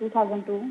2002।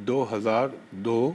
2002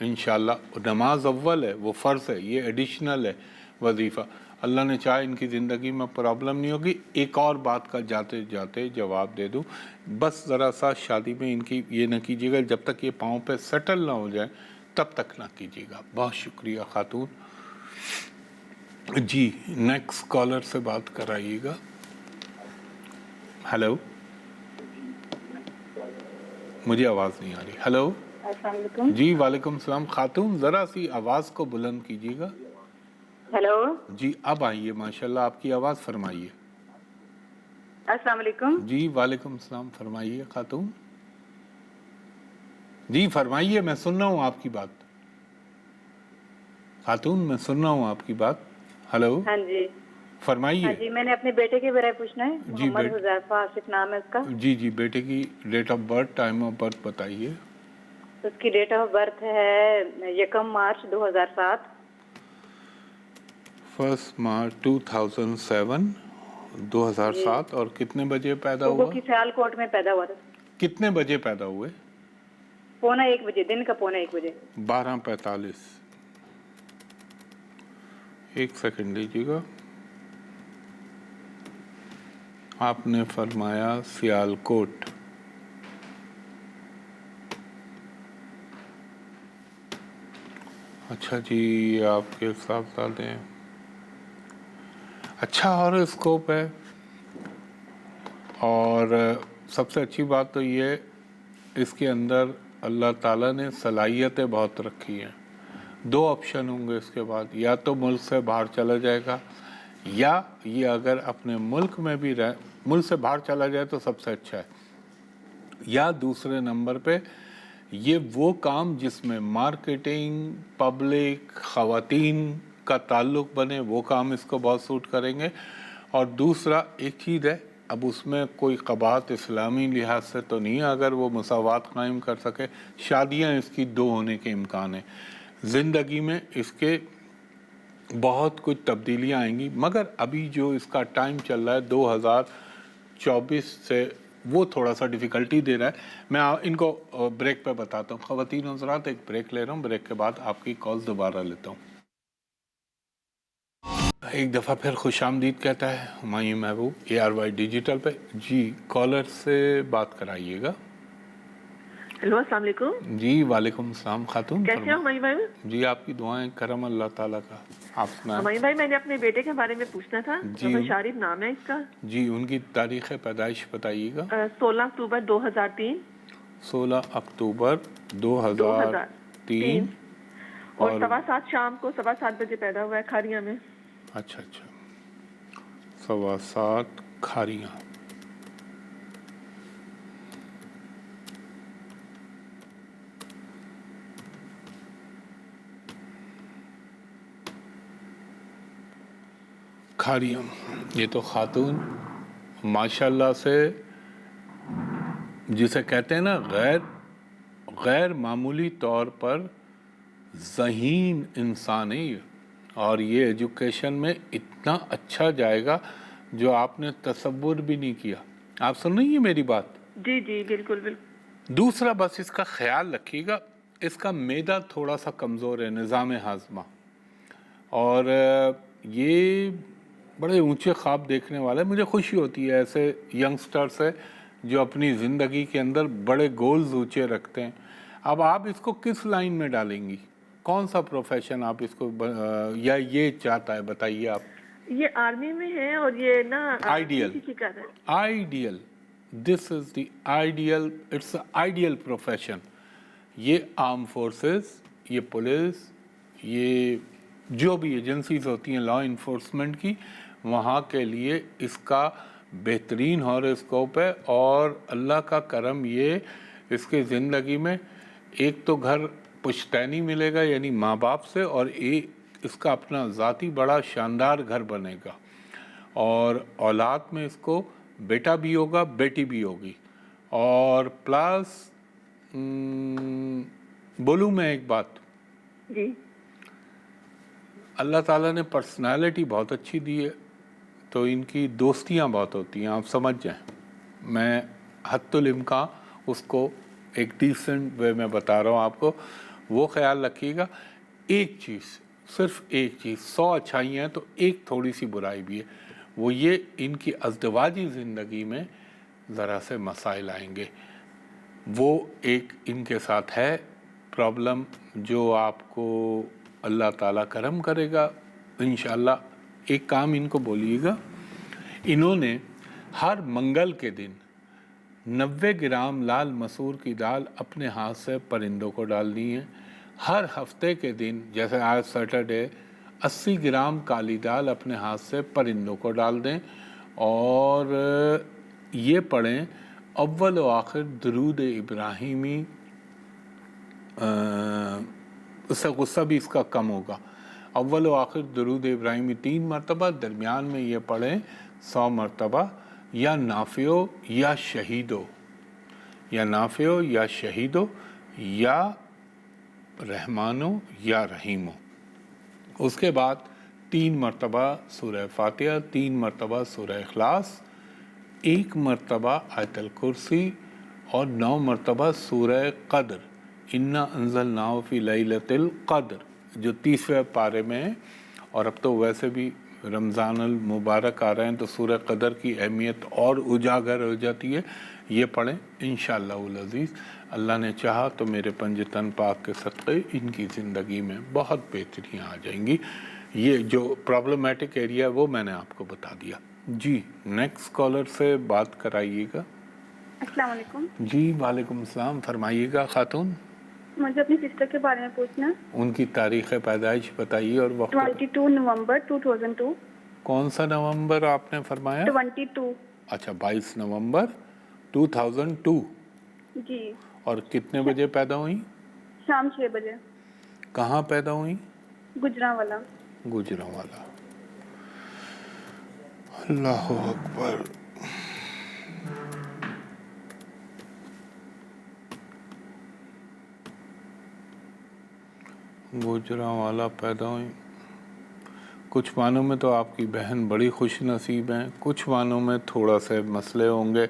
انشاءاللہ نماز اول ہے، وہ فرض ہے، یہ ایڈیشنل ہے وظیفہ. اللہ نے چاہا ان کی زندگی میں پرابلم نہیں ہوگی. ایک اور بات کا جاتے جاتے جواب دے دوں، بس ذرا سا شادی میں ان کی یہ نہ کیجیے گا جب تک یہ پاؤں پہ سیٹل نہ ہو جائے، تب تک نہ کیجیے گا. بہت شکریہ خاتون. جی نیکسٹ کالر سے بات کرائیے گا. ہیلو، مجھے آواز نہیں آ رہی. ہیلو. السلام علیکم. جی وعلیکم السلام. خاتون ذرا سی آواز کو بلند کیجیے گا. ہیلو. جی اب آئیے، ماشاءاللہ آپ کی آواز. فرمائیے. السلام علیکم. جی وعلیکم السلام. فرمائیے خاتون. جی فرمائیے، میں سن رہا ہوں آپ کی بات. خاتون میں سن رہا ہوں آپ کی بات. ہلو. ہاں جی. فرمائیے. ہاں جی، میں نے اپنے بیٹے کے بارے میں پوچھنا ہے. جی محمد حذیفہ آصف نام ہے اس کا. جی جی بیٹے کی date of birth, time of birth بتائیے. اس کی ڈیٹ آف برتھ ہے 1 مارچ 2007. 1 مارچ 2007. 2007. اور کتنے بجے پیدا صبح ہوا؟ کی سیال کوٹ میں پیدا ہوا تھا. کتنے بجے پیدا ہوئے؟ 1:15 بجے، دن کا 1:15 بجے. 12:45. ایک سیکنڈ لیجیے گا. آپ نے فرمایا سیال کوٹ. اچھا جی، آپ کے صاحبزادے ہیں. اچھا ہاروسکوپ ہے، اور سب سے اچھی بات تو یہ اس کے اندر اللہ تعالیٰ نے صلاحیتیں بہت رکھی ہیں. 2 آپشن ہوں گے اس کے بعد، یا تو ملک سے باہر چلا جائے گا، یا یہ اگر اپنے ملک میں بھی ملک سے باہر چلا جائے تو سب سے اچھا ہے، یا دوسرے نمبر پہ یہ وہ کام جس میں مارکیٹنگ، پبلک، خواتین کا تعلق بنے، وہ کام اس کو بہت سوٹ کریں گے. اور دوسرا ایک چیز ہے، اب اس میں کوئی قباحت اسلامی لحاظ سے تو نہیں ہے، اگر وہ مساوات قائم کر سکے. شادیاں اس کی 2 ہونے کے امکان ہیں. زندگی میں اس کے بہت کچھ تبدیلیاں آئیں گی، مگر ابھی جو اس کا ٹائم چل رہا ہے 2024 سے، وہ تھوڑا سا ڈیفیکلٹی دے رہا ہے. میں ان کو بریک پہ بتاتا ہوں. خواتین حضرات ایک بریک لے رہا ہوں، بریک کے بعد آپ کی کال دوبارہ لیتا ہوں. ایک دفعہ پھر خوش آمدید کہتا ہے ہمایوں محبوب ARY ڈیجیٹل پہ. جی کالر سے بات کرائیے گا. ہیلو، السلام علیکم. جی وعلیکم السلام. خاتون کیسے ہو ہمایوں بھائی؟ جی آپ کی دعائیں، کرم اللہ تعالیٰ کا. آپ سنائیں. ہمایوں بھائی، میں نے اپنے بیٹے کے بارے میں پوچھنا تھا. جی. شارف نام ہے اس کا. جی ان کی تاریخ پیدائش بتائیے گا. 16 اکتوبر 2003. 16 اکتوبر 2003. اور 7:15 شام کو 7:15 بجے پیدا ہوا ہے کھاریاں میں. اچھا اچھا، 7:15 کھاریاں. کھاریاں، یہ تو خاتون ماشاءاللہ سے جسے کہتے ہیں نا غیر معمولی طور پر ذہین انسان ہے یہ، اور یہ ایجوکیشن میں اتنا اچھا جائے گا جو آپ نے تصور بھی نہیں کیا. آپ سن رہی ہیں میری بات؟ جی جی بالکل بالکل. دوسرا بس اس کا خیال رکھیے گا، اس کا معدہ تھوڑا سا کمزور ہے، نظام ہاضمہ، اور یہ بڑے اونچے خواب دیکھنے والا ہے. مجھے خوشی ہوتی ہے ایسے ینگسٹر سے جو اپنی زندگی کے اندر بڑے گولز اونچے رکھتے ہیں. اب آپ اس کو کس لائن میں ڈالیں گی؟ کون سا پروفیشن آپ اس کو یا یہ چاہتا ہے بتائیے آپ؟ یہ آرمی میں ہے، اور یہ نا ideal this is the ideal, it's ideal profession. یہ آرم فورسز، یہ پولیس، یہ جو بھی ایجنسیز ہوتی ہیں لا انفورسمنٹ کی، وہاں کے لیے اس کا بہترین ہاروسکوپ ہے. اور اللہ کا کرم یہ اس کے زندگی میں ایک تو گھر پشتینی ملے گا یعنی ماں باپ سے، اور ایک اس کا اپنا ذاتی بڑا شاندار گھر بنے گا. اور اولاد میں اس کو بیٹا بھی ہوگا، بیٹی بھی ہوگی. اور پلس بولوں میں ایک بات، جی اللہ تعالیٰ نے پرسنالٹی بہت اچھی دی ہے، تو ان کی دوستیاں بہت ہوتی ہیں. آپ سمجھ جائیں، میں حد الامکان اس کو ایک ڈیسنٹ وے میں بتا رہا ہوں آپ کو. وہ خیال رکھیے گا. ایک چیز، صرف ایک چیز، 100 اچھائیاں ہیں تو ایک تھوڑی سی برائی بھی ہے، وہ یہ ان کی ازدواجی زندگی میں ذرا سے مسائل آئیں گے. وہ ایک ان کے ساتھ ہے پرابلم جو آپ کو اللہ تعالیٰ کرم کرے گا انشاءاللہ. ایک کام ان کو بولیے گا، انہوں نے ہر منگل کے دن 90 گرام لال مسور کی دال اپنے ہاتھ سے پرندوں کو ڈالنی ہے. ہر ہفتے کے دن جیسے آج سیٹرڈے 80 گرام کالی دال اپنے ہاتھ سے پرندوں کو ڈال دیں، اور یہ پڑھیں اول و آخر درود ابراہیمی. اس سے غصہ بھی اس کا کم ہوگا. اول و آخر درود ابراہیمی 3 مرتبہ، درمیان میں یہ پڑھیں 100 مرتبہ، یا نافعو یا شہیدو، یا نافعو یا شہیدو، یا رحمانو یا رحیمو. اس کے بعد 3 مرتبہ سورہ فاتحہ، 3 مرتبہ سورہ اخلاص، 1 مرتبہ آیت الکرسی، اور 9 مرتبہ سورہ قدر، انا انزلناہ فی لیلۃ القدر، جو 30ویں پارے میں ہے. اور اب تو ویسے بھی رمضان المبارک آ رہے ہیں تو سورہ قدر کی اہمیت اور اجاگر ہو جاتی ہے. یہ پڑھیں انشاءاللہ العزیز. اللہ نے چاہا تو میرے پنج تن پاک کے صدقے ان کی زندگی میں بہت بہتریاں آ جائیں گی. یہ جو پرابلمٹک ایریا ہے وہ میں نے آپ کو بتا دیا. جی نیکسٹ کالر سے بات کرائیے گا. السلام علیکم. جی وعلیکم السلام، فرمائیے گا خاتون. مجھے اپنی سسٹر کے بارے میں پوچھنا ہے. ان کی تاریخ پیدائش بتائیے اور وقت. 22 نومبر 2002. کون سا نومبر آپ نے فرمایا؟ 22. اچھا 22 نومبر 2002. جی. اور کتنے بجے پیدا ہوئیں؟ شام 6 بجے. کہاں پیدا ہوئیں؟ گجرانوالا. گجرانوالا. اللہ اکبر. گجرانوالا پیدا ہوئیں. کچھ معنوں میں تو آپ کی بہن بڑی خوش نصیب ہیں، کچھ معنوں میں تھوڑا سے مسئلے ہوں گے.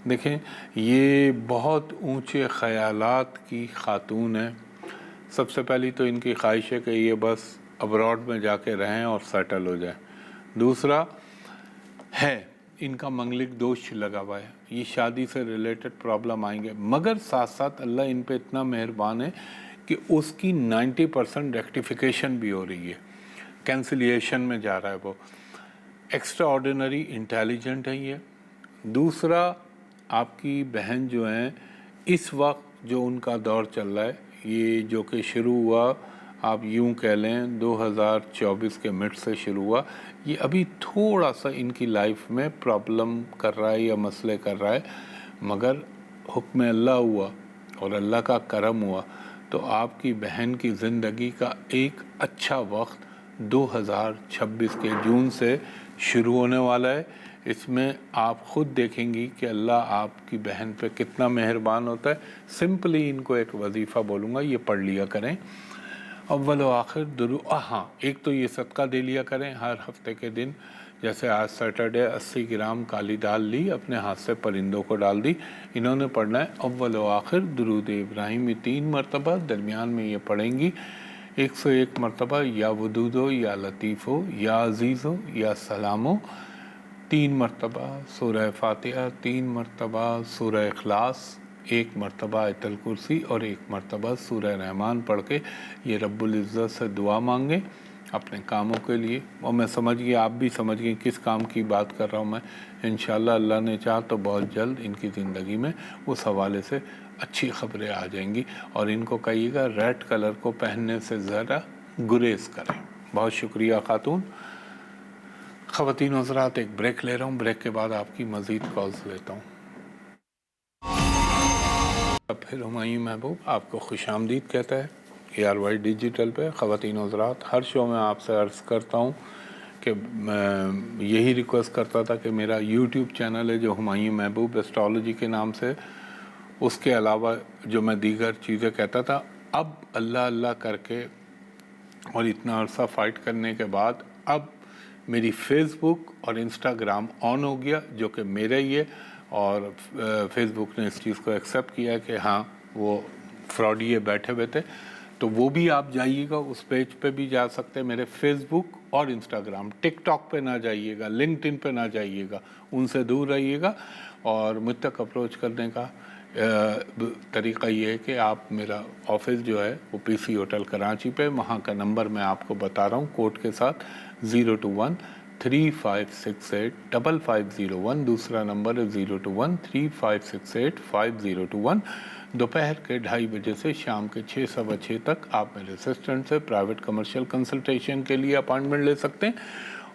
دیکھیں یہ بہت اونچے خیالات کی خاتون ہے. سب سے پہلی تو ان کی خواہش ہے کہ یہ بس ابراڈ میں جا کے رہیں اور سیٹل ہو جائیں. دوسرا ہے ان کا منگلک دوش لگا ہوا ہے، یہ شادی سے ریلیٹڈ پرابلم آئیں گے، مگر ساتھ ساتھ اللہ ان پہ اتنا مہربان ہے کہ اس کی 90% ریکٹیفیکیشن بھی ہو رہی ہے، کینسلیشن میں جا رہا ہے. وہ ایکسٹرا آرڈینری انٹیلیجنٹ ہے یہ. دوسرا آپ کی بہن جو ہیں اس وقت جو ان کا دور چل رہا ہے، یہ جو کہ شروع ہوا آپ یوں کہہ لیں 2024 کے مڈ سے شروع ہوا، یہ ابھی تھوڑا سا ان کی لائف میں پرابلم کر رہا ہے یا مسئلے کر رہا ہے، مگر حکم اللہ ہوا اور اللہ کا کرم ہوا تو آپ کی بہن کی زندگی کا ایک اچھا وقت 2026 کے جون سے شروع ہونے والا ہے. اس میں آپ خود دیکھیں گی کہ اللہ آپ کی بہن پہ کتنا مہربان ہوتا ہے. سمپلی ان کو ایک وظیفہ بولوں گا، یہ پڑھ لیا کریں اول و آخر ہاں ایک تو یہ صدقہ دے لیا کریں ہر ہفتے کے دن. جیسے آج سیٹرڈے 80 گرام کالی دال لی، اپنے ہاتھ سے پرندوں کو ڈال دی. انہوں نے پڑھنا ہے اول و آخر درود ابراہیمی 3 مرتبہ، درمیان میں یہ پڑھیں گی 101 مرتبہ یا ودودو یا لطیفو یا عزیزو یا سلامو، 3 مرتبہ سورہ فاتحہ، 3 مرتبہ سورہ اخلاص، 1 مرتبہ آیت الکرسی اور 1 مرتبہ سورہ رحمان پڑھ کے یہ رب العزت سے دعا مانگیں اپنے کاموں کے لیے. اور میں سمجھ گیا آپ بھی سمجھ گئے کس کام کی بات کر رہا ہوں میں. انشاءاللہ اللہ نے چاہا تو بہت جلد ان کی زندگی میں اس حوالے سے اچھی خبریں آ جائیں گی. اور ان کو کہیے گا ریڈ کلر کو پہننے سے ذرا گریز کریں. بہت شکریہ خاتون. خواتین و حضرات ایک بریک لے رہا ہوں، بریک کے بعد آپ کی مزید کالز لیتا ہوں. اب پھر ہمایوں محبوب آپ کو خوش آمدید کہتا ہے ARY ڈیجیٹل پہ. خواتین و حضرات ہر شو میں آپ سے عرض کرتا ہوں کہ میں یہی ریکویسٹ کرتا تھا کہ میرا یوٹیوب چینل ہے جو ہمایوں محبوب ایسٹرالوجی کے نام سے، اس کے علاوہ جو میں دیگر چیزیں کہتا تھا، اب اللہ اللہ کر کے اور اتنا عرصہ فائٹ کرنے کے بعد اب میری فیس بک اور انسٹاگرام آن ہو گیا، جو کہ میرا ہی ہے. اور فیس بک نے اس چیز کو ایکسیپٹ کیا کہ ہاں وہ فراڈیے بیٹھے ہوئے تھے، تو وہ بھی آپ جائیے گا, اس پیج پہ بھی جا سکتے ہیں. میرے فیس بک اور انسٹاگرام, ٹک ٹاک پہ نہ جائیے گا, لنکڈ ان پہ نہ جائیے گا, ان سے دور رہیے گا. اور مجھ تک اپروچ کرنے کا طریقہ یہ ہے کہ آپ میرا آفس جو ہے وہ پی سی ہوٹل کراچی پہ, وہاں کا نمبر میں آپ کو بتا رہا ہوں کوڈ کے ساتھ 021-3568-5501. دوسرا نمبر ہے 021-3568-5021. دوپہر کے 2:30 بجے سے شام کے 6:15 تک آپ میرے اسسٹنٹ سے پرائیویٹ کمرشل کنسلٹیشن کے لیے اپائنٹمنٹ لے سکتے ہیں.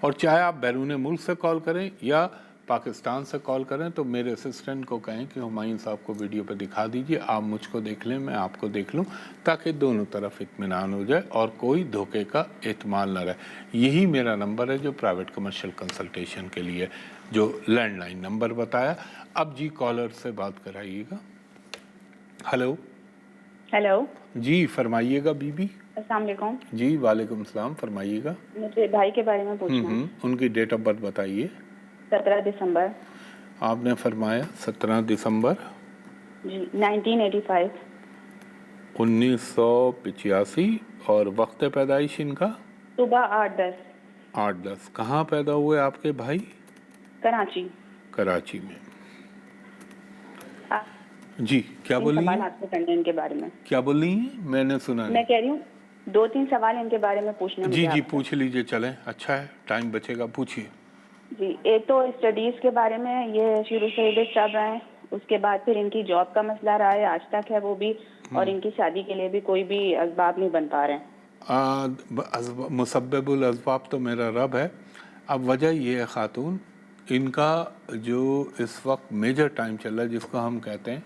اور چاہے آپ بیرون ملک سے کال کریں یا پاکستان سے کال کریں تو میرے اسسٹنٹ کو کہیں کہ ہمایوں صاحب کو ویڈیو پہ دکھا دیجئے, آپ مجھ کو دیکھ لیں, میں آپ کو دیکھ لوں, تاکہ دونوں طرف اطمینان ہو جائے اور کوئی دھوکے کا احتمال نہ رہے. یہی میرا نمبر ہے جو پرائیویٹ کمرشل کنسلٹیشن کے لیے, جو لینڈ لائن نمبر بتایا. اب جی کالر سے بات کرائیے گا. ہلو. ہیلو جی فرمائیے گا بی بی. السلام علیکم. جی وعلیکم السلام, فرمائیے گا. مجھے بھائی کے بارے میں پوچھنا ہے. ان کی ڈیٹ آف برتھ بتائیے. 17 دسمبر. آپ نے فرمایا 17 دسمبر جی 1985. 1985. اور وقت پیدائش ان کا صبح 8:10. 8:10. کہاں پیدا ہوئے آپ کے بھائی؟ کراچی. کراچی میں. جی کیا بولی سوال آپ سے کرنے ان کے بارے میں. کیا بولی ہیں؟ میں نے سنا میں کہہ رہی ہوں 2-3 سوال ان کے بارے میں پوچھنا جی جی پوچھ لیجئے, چلیں اچھا ہے, ٹائم بچے گا, پوچھیے. جی ایک تو اسٹڈیز کے بارے میں, یہ شروع سے ادھر چل رہا ہے, اس کے بعد پھر ان کی جاب کا مسئلہ رہا ہے آج تک ہے وہ بھی, اور ان کی شادی کے لیے بھی کوئی بھی اسباب نہیں بن پا رہے ہیں. مسبب الاسباب تو میرا رب ہے. اب وجہ یہ ہے خاتون, ان کا جو اس وقت میجر ٹائم چل رہا ہے جس کو ہم کہتے ہیں,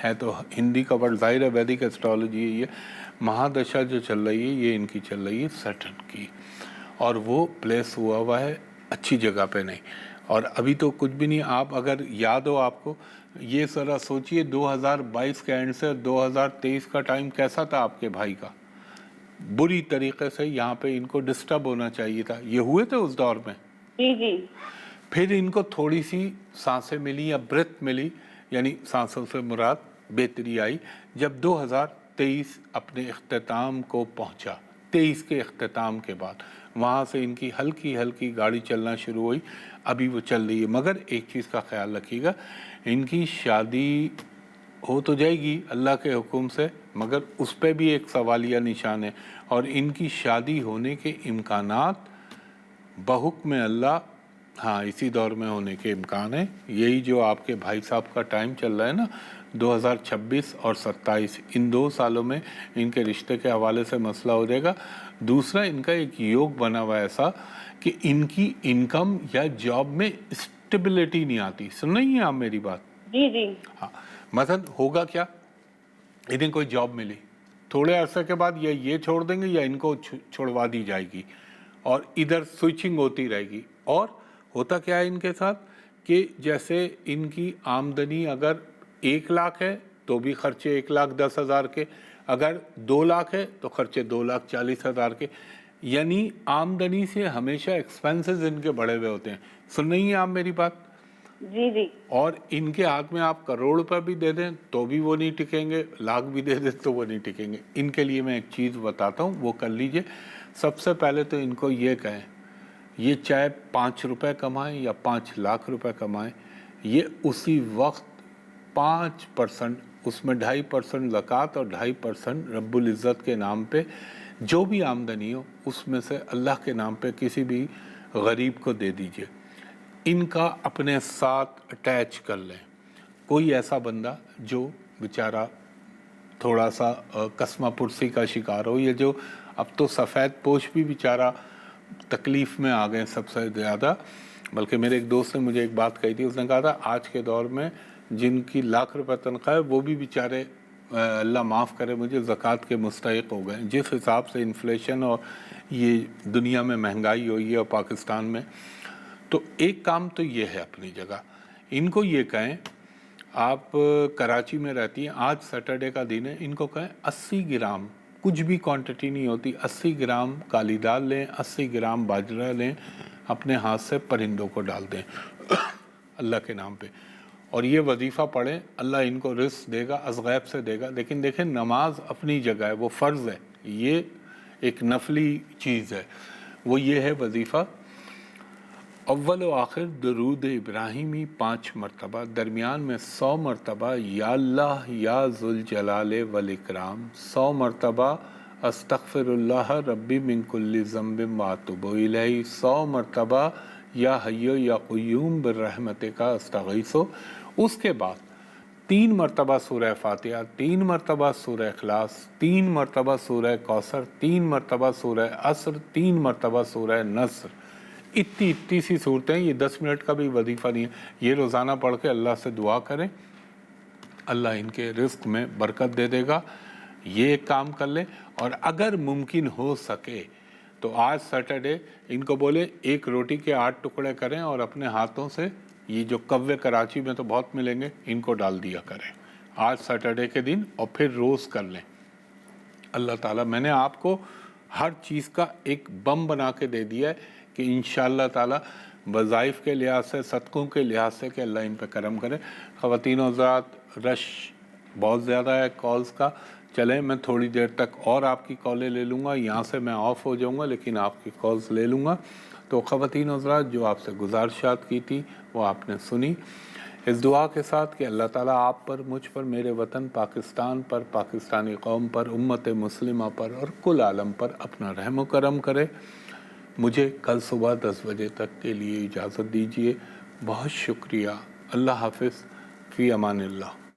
ہے تو ہندی کا ورڈ ظاہر ہے, ویدک ایسٹرالوجی ہے, یہ مہادشا جو چل رہی ہے یہ ان کی چل رہی ہے سیٹرن کی, اور وہ پلیس ہوا ہے اچھی جگہ پہ نہیں. اور ابھی تو کچھ بھی نہیں. آپ اگر یاد ہو آپ کو, یہ ذرا سوچئے 2022 کے اینڈ سے 2023 کا ٹائم کیسا تھا آپ کے بھائی کا. بری طریقے سے یہاں پہ ان کو ڈسٹرب ہونا چاہیے تھا. یہ ہوئے تھے اس دور میں. جی جی. پھر ان کو تھوڑی سی سانسیں ملی یا برتھ ملی, یعنی سانسوں سے مراد بہتری آئی جب 2023 اپنے اختتام کو پہنچا. 23 کے اختتام کے بعد وہاں سے ان کی ہلکی ہلکی گاڑی چلنا شروع ہوئی. ابھی وہ چل رہی ہے, مگر ایک چیز کا خیال رکھیے گا, ان کی شادی ہو تو جائے گی اللہ کے حکم سے, مگر اس پہ بھی ایک سوالیہ نشان ہے. اور ان کی شادی ہونے کے امکانات بحکم اللہ ہاں اسی دور میں ہونے کے امکان ہیں. یہی جو آپ کے بھائی صاحب کا ٹائم چل رہا ہے نا 2026 اور 27, ان 2 سالوں میں ان کے رشتے کے حوالے سے مسئلہ ہو جائے گا. دوسرا ان کا ایک یوگ بنا ہوا ایسا کہ ان کی انکم یا جاب میں اسٹیبلٹی نہیں آتی. سن رہی ہیں آپ میری بات؟ جی جی. ہاں مثلا ہوگا کیا, انہیں کوئی جاب ملی, تھوڑے عرصے کے بعد یا یہ چھوڑ دیں گے یا ان کو چھوڑوا دی جائے گی, اور ادھر سوئچنگ ہوتی رہے گی. اور ہوتا کیا ہے ان کے ساتھ کہ جیسے ان کی آمدنی اگر 1 لاکھ ہے تو بھی خرچے 1,10,000 کے, اگر 2 لاکھ ہے تو خرچے 2,40,000 کے. یعنی آمدنی سے ہمیشہ ایکسپینسز ان کے بڑھے ہوئے ہوتے ہیں. سن رہی ہیں آپ میری بات؟ جی جی. اور ان کے ہاتھ میں آپ کروڑ روپے بھی دے دیں تو بھی وہ نہیں ٹکیں گے, لاکھ بھی دے دیں تو وہ نہیں ٹکیں گے. ان کے لیے میں ایک چیز بتاتا ہوں, وہ کر لیجئے. سب سے پہلے تو ان کو یہ کہیں, یہ چاہے 5 روپے کمائیں یا 5 لاکھ روپے کمائیں, یہ اسی وقت 5%, اس میں 2.5% زکوٰۃ اور 2.5% رب العزت کے نام پہ جو بھی آمدنی ہو اس میں سے اللہ کے نام پہ کسی بھی غریب کو دے دیجئے. ان کا اپنے ساتھ اٹیچ کر لیں. کوئی ایسا بندہ جو بیچارہ تھوڑا سا قسمہ پرسی کا شکار ہو, یا جو اب تو سفید پوش بھی بیچارہ تکلیف میں آ گئے سب سے زیادہ. بلکہ میرے ایک دوست نے مجھے ایک بات کہی تھی, اس نے کہا تھا آج کے دور میں جن کی لاکھ روپے تنخواہ ہے وہ بھی بیچارے اللہ معاف کرے مجھے زکوٰۃ کے مستحق ہو گئے. جس حساب سے انفلیشن اور یہ دنیا میں مہنگائی ہوئی ہے اور پاکستان میں, تو ایک کام تو یہ ہے اپنی جگہ. ان کو یہ کہیں, آپ کراچی میں رہتی ہیں, آج سیٹرڈے کا دن ہے, ان کو کہیں 80 گرام, کچھ بھی کوانٹٹی نہیں ہوتی, 80 گرام کالی دال لیں, 80 گرام باجرہ لیں, اپنے ہاتھ سے پرندوں کو ڈال دیں اللہ کے نام پہ. اور یہ وظیفہ پڑھیں، اللہ ان کو رزق دے گا، از غیب سے دے گا۔ لیکن دیکھیں نماز اپنی جگہ ہے، وہ فرض ہے، یہ ایک نفلی چیز ہے، وہ یہ ہے وظیفہ اول و آخر درود ابراہیمی 5 مرتبہ، درمیان میں 100 مرتبہ یا اللہ یا ذوالجلال والاکرام، 100 مرتبہ استغفر اللہ ربی من کل ذنب واتوب الیہ، 100 مرتبہ یا حی یا قیوم برحمتک استغیث۔ اس کے بعد 3 مرتبہ سورہ فاتحہ، 3 مرتبہ سورہ اخلاص، 3 مرتبہ سورہ کوثر، 3 مرتبہ سورہ عصر، 3 مرتبہ سورہ نصر۔ اتنی سی صورتیں، یہ 10 منٹ کا بھی وظیفہ نہیں ہے، یہ روزانہ پڑھ کے اللہ سے دعا کریں، اللہ ان کے رزق میں برکت دے دے گا۔ یہ ایک کام کر لیں، اور اگر ممکن ہو سکے تو آج سیٹرڈے ان کو بولے 1 روٹی کے 8 ٹکڑے کریں اور اپنے ہاتھوں سے، یہ جو کوے کراچی میں تو بہت ملیں گے، ان کو ڈال دیا کریں آج سیٹرڈے کے دن، اور پھر روز کر لیں۔ اللہ تعالیٰ، میں نے آپ کو ہر چیز کا ایک بم بنا کے دے دیا ہے کہ انشاءاللہ تعالیٰ وظائف کے لحاظ سے، صدقوں کے لحاظ سے، کہ اللہ ان پہ کرم کرے۔ خواتین و حضرات، رش بہت زیادہ ہے کالز کا، چلیں میں تھوڑی دیر تک اور آپ کی کالیں لے لوں گا، یہاں سے میں آف ہو جاؤں گا لیکن آپ کی کالز لے لوں گا۔ تو خواتین و حضرات، جو آپ سے گزارشات کی تھی وہ آپ نے سنی، اس دعا کے ساتھ کہ اللہ تعالیٰ آپ پر، مجھ پر، میرے وطن پاکستان پر، پاکستانی قوم پر، امت مسلمہ پر اور کل عالم پر اپنا رحم و کرم کرے۔ مجھے کل صبح 10 بجے تک کے لیے اجازت دیجیے، بہت شکریہ، اللہ حافظ، فی امان اللہ۔